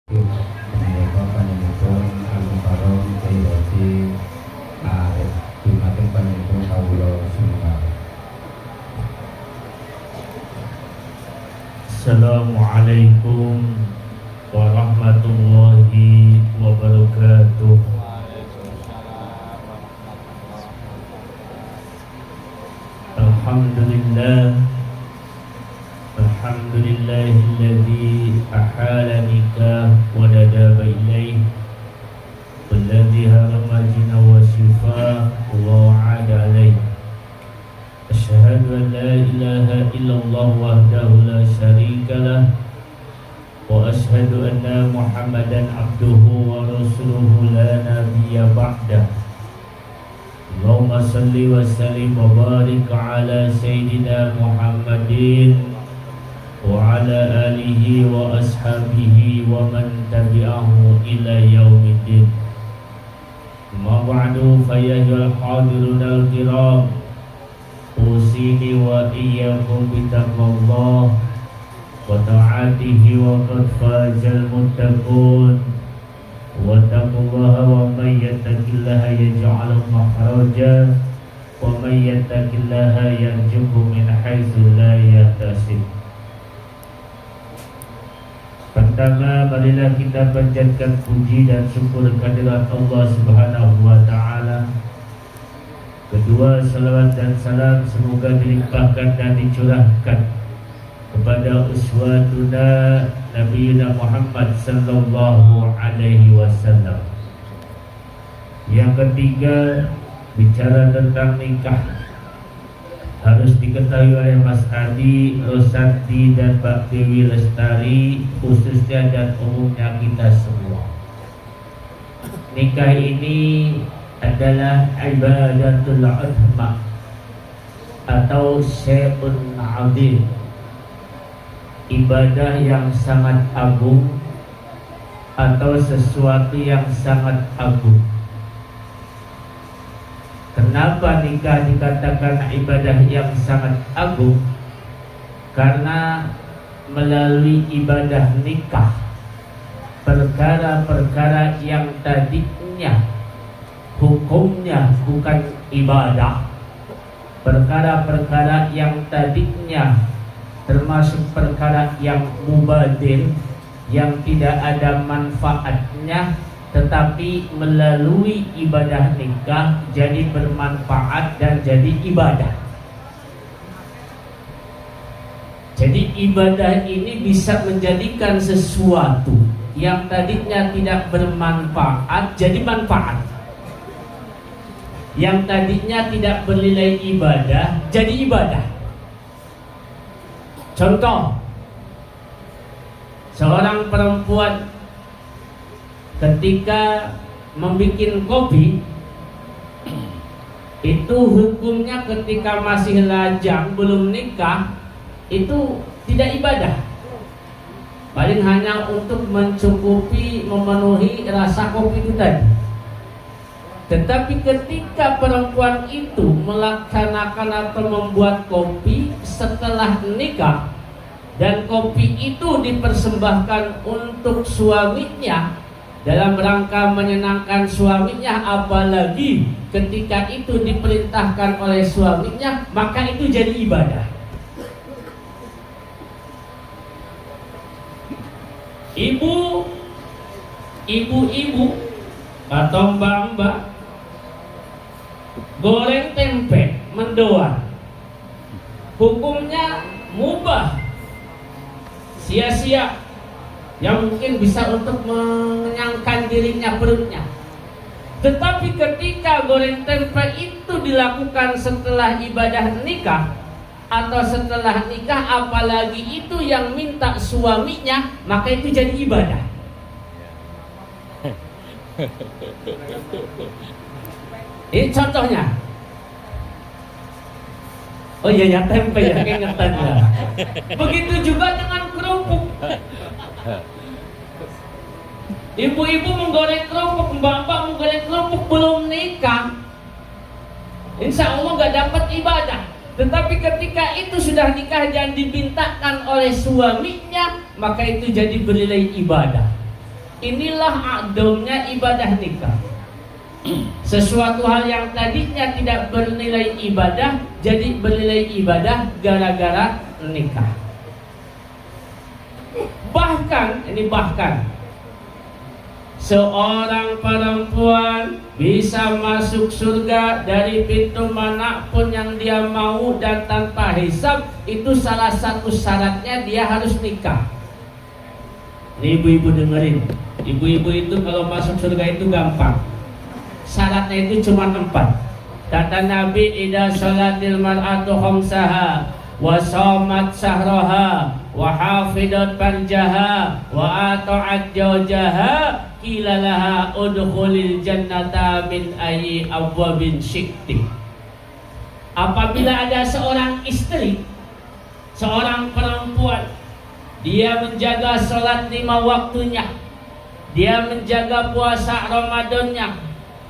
Menika panjenenganipun Al-Mukarram Kyai Haji Arif dumateng panjenengan kawula semua. Assalamualaikum warahmatullahi wabarakatuh. Alhamdulillah, alhamdulillahilladzi ahalani wa nadaba ilaih, walladzi harama jina wa shifa wa wa'ada alaih. Asyhadu an la ilaha illallah wahdahu la syarika lah, wa asyhadu anna Muhammadan abduhu wa rasuluhu la nabiyya ba'dah. Allahumma salli wa sallim wa barik ala sayyidina Muhammadin wa ala alihi wa ashabihi wa man tabi'ahu ila yaumiddin. Ma ba'du fa ya ayyuhal hadirun al-kiram, usini wa iyyakum bitaqwallah wa ta'atihi wa qad fazal muttaqun. Wattaqullaha wa may yattaqillaha yaj'al makhraja wa may yattaqillaha yarzuqhu min haitsu la yahtasib. Pertama, marilah kita panjatkan puji dan syukur kehadirat Allah Subhanahu wa taala. Kedua, salawat dan salam semoga dilimpahkan dan dicurahkan kepada uswatuna Nabiyina Muhammad sallallahu alaihi wasallam. Yang ketiga, bicara tentang nikah, harus diketahui oleh Mas Adi, Rosanti dan Pak Dewi Lestari khususnya dan umumnya kita semua. Nikah ini adalah ibadatul uzma atau syai'un 'azim, ibadah yang sangat agung atau sesuatu yang sangat agung. Kenapa nikah dikatakan ibadah yang sangat agung? Karena melalui ibadah nikah, perkara-perkara yang tadinya hukumnya bukan ibadah, perkara-perkara yang tadinya termasuk perkara yang mubadir, yang tidak ada manfaatnya, tetapi melalui ibadah nikah jadi bermanfaat dan jadi ibadah. Jadi ibadah ini bisa menjadikan sesuatu yang tadinya tidak bermanfaat jadi manfaat, yang tadinya tidak bernilai ibadah jadi ibadah. Contoh, seorang perempuan ketika membuat kopi, itu hukumnya ketika masih lajang belum nikah itu tidak ibadah, paling hanya untuk mencukupi, memenuhi rasa kopi itu tadi. Tetapi ketika perempuan itu melaksanakan atau membuat kopi setelah nikah dan kopi itu dipersembahkan untuk suaminya dalam rangka menyenangkan suaminya, apalagi ketika itu diperintahkan oleh suaminya, maka itu jadi ibadah. Ibu-ibu atau mbak-mbak goreng tempe mendoan, hukumnya mubah, sia-sia, yang mungkin bisa untuk mengenyangkan dirinya, perutnya. Tetapi ketika goreng tempe itu dilakukan setelah ibadah nikah atau setelah nikah, apalagi itu yang minta suaminya, maka itu jadi ibadah. Ini contohnya. Oh iya ya, tempe ya, keingetan ya. Begitu juga dengan kerupuk. Ibu-ibu menggoreng kerupuk, mbak-mbak menggoreng kerupuk belum nikah, insya Allah gak dapat ibadah. Tetapi ketika itu sudah nikah dan dibintakan oleh suaminya, maka itu jadi bernilai ibadah. Inilah adamnya ibadah nikah. Sesuatu hal yang tadinya tidak bernilai ibadah jadi bernilai ibadah gara-gara nikah. Bahkan seorang perempuan bisa masuk surga dari pintu manapun yang dia mau dan tanpa hisab. Itu salah satu syaratnya, dia harus nikah. Ini ibu-ibu dengerin. Ibu-ibu itu kalau masuk surga itu gampang. Syaratnya itu cuma 4. Kata Nabi, idza sholatil mar'atu khamsaha wa shamat sahraha wa hafidat farjaha wa ata'at zawjaha qila laha udkhulil jannata min ayyi abwabin syi'ti. Apabila ada seorang istri, seorang perempuan, dia menjaga sholat 5 waktunya, dia menjaga puasa Ramadannya,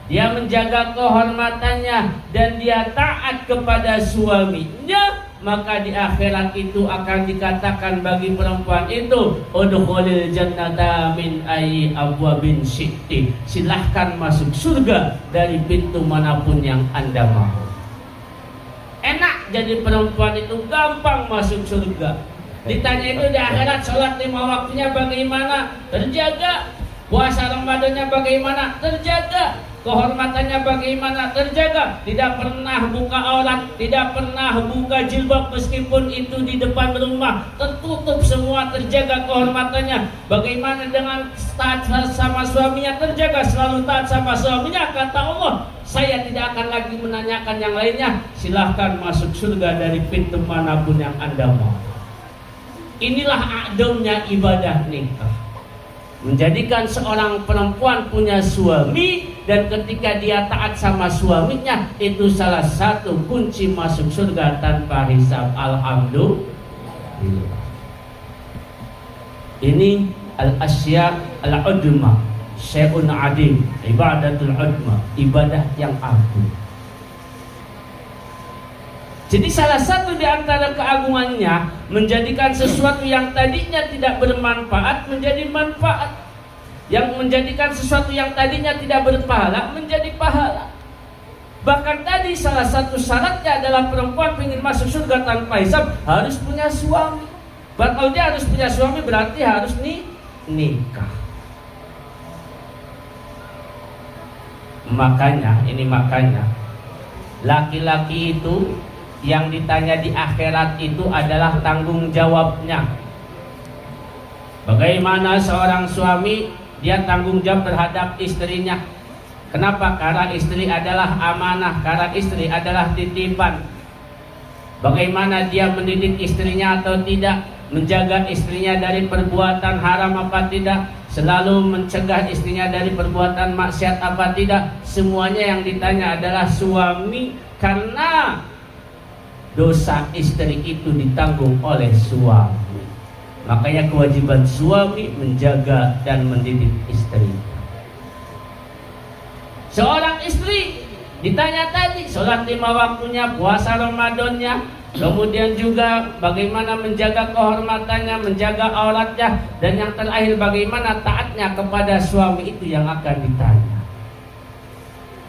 dia menjaga kehormatannya, dan dia taat kepada suaminya, maka di akhirat itu akan dikatakan bagi perempuan itu, udkhulil jannata min ayyi abwabin syi'ti. Silahkan masuk surga dari pintu manapun yang Anda mau. Enak jadi perempuan itu, gampang masuk surga. Ditanya itu di akhirat, sholat 5 waktunya bagaimana? Terjaga. Puasa Ramadannya bagaimana? Terjaga. Kehormatannya bagaimana? Terjaga. Tidak pernah buka aurat, tidak pernah buka jilbab meskipun itu di depan rumah, tertutup semua, terjaga kehormatannya. Bagaimana dengan taat sama suaminya? Terjaga, selalu taat sama suaminya. Kata Allah, saya tidak akan lagi menanyakan yang lainnya. Silahkan masuk surga dari pintu manapun yang Anda mau. Inilah adamnya ibadah nikah. Menjadikan seorang perempuan punya suami, dan ketika dia taat sama suaminya, itu salah satu kunci masuk surga tanpa hisab. Alhamdulillah. Ini al-asya al-udma, syai'un adim, ibadatul udma, ibadah yang agung. Jadi salah satu di antara keagungannya menjadikan sesuatu yang tadinya tidak bermanfaat menjadi manfaat, yang menjadikan sesuatu yang tadinya tidak berpahala menjadi pahala. Bahkan tadi salah satu syaratnya adalah perempuan ingin masuk surga tanpa hisab harus punya suami. Kalau dia harus punya suami berarti harus nikah. Makanya laki-laki itu yang ditanya di akhirat itu adalah tanggung jawabnya. Bagaimana seorang suami, dia tanggung jawab terhadap istrinya. Kenapa? Karena istri adalah amanah, karena istri adalah titipan. Bagaimana dia mendidik istrinya atau tidak, menjaga istrinya dari perbuatan haram apa tidak, selalu mencegah istrinya dari perbuatan maksiat apa tidak. Semuanya yang ditanya adalah suami, karena dosa istri itu ditanggung oleh suami. Makanya kewajiban suami menjaga dan mendidik istri. Seorang istri ditanya tadi, sholat 5 waktunya, puasa Ramadannya, kemudian juga bagaimana menjaga kehormatannya, menjaga auratnya, dan yang terakhir bagaimana taatnya kepada suami, itu yang akan ditanya.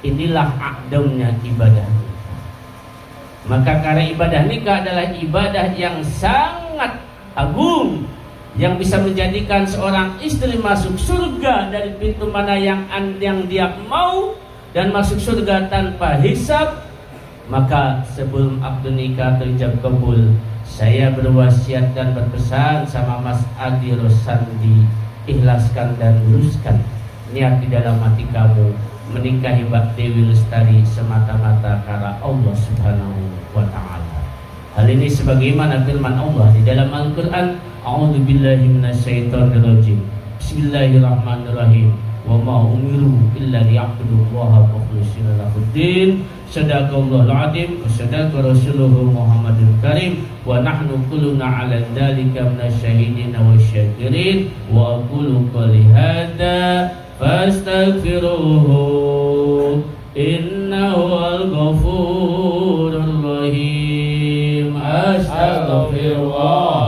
Inilah akdamnya ibadah. Maka karena ibadah nikah adalah ibadah yang sangat agung, yang bisa menjadikan seorang istri masuk surga dari pintu mana yang dia mau, dan masuk surga tanpa hisab. Maka sebelum akad nikah terijab kabul, saya berwasiat dan berpesan sama Mas Adi Rosandi, ikhlaskan dan luruskan niat di dalam hati kamu menikahi Mbak Dewi Lestari semata-mata karena Allah Subhanahu wa ta'ala. Hal ini sebagaimana firman Allah di dalam Al-Quran, a'udzubillahi minasyaitonirrajim, bismillahirrahmanirrahim, wa ma umiru illa liya'budullaha mukhlishina lahuddin, sadaqallahul azim wa sadaqa rasuluhu Muhammadul karim, wa nahnu kulluna 'ala dzalika minasyahidin wa syakirin, wa aqulu qouli hadza fastaghfiruhu innahu al-ghafurur rahim. Astaghfirullah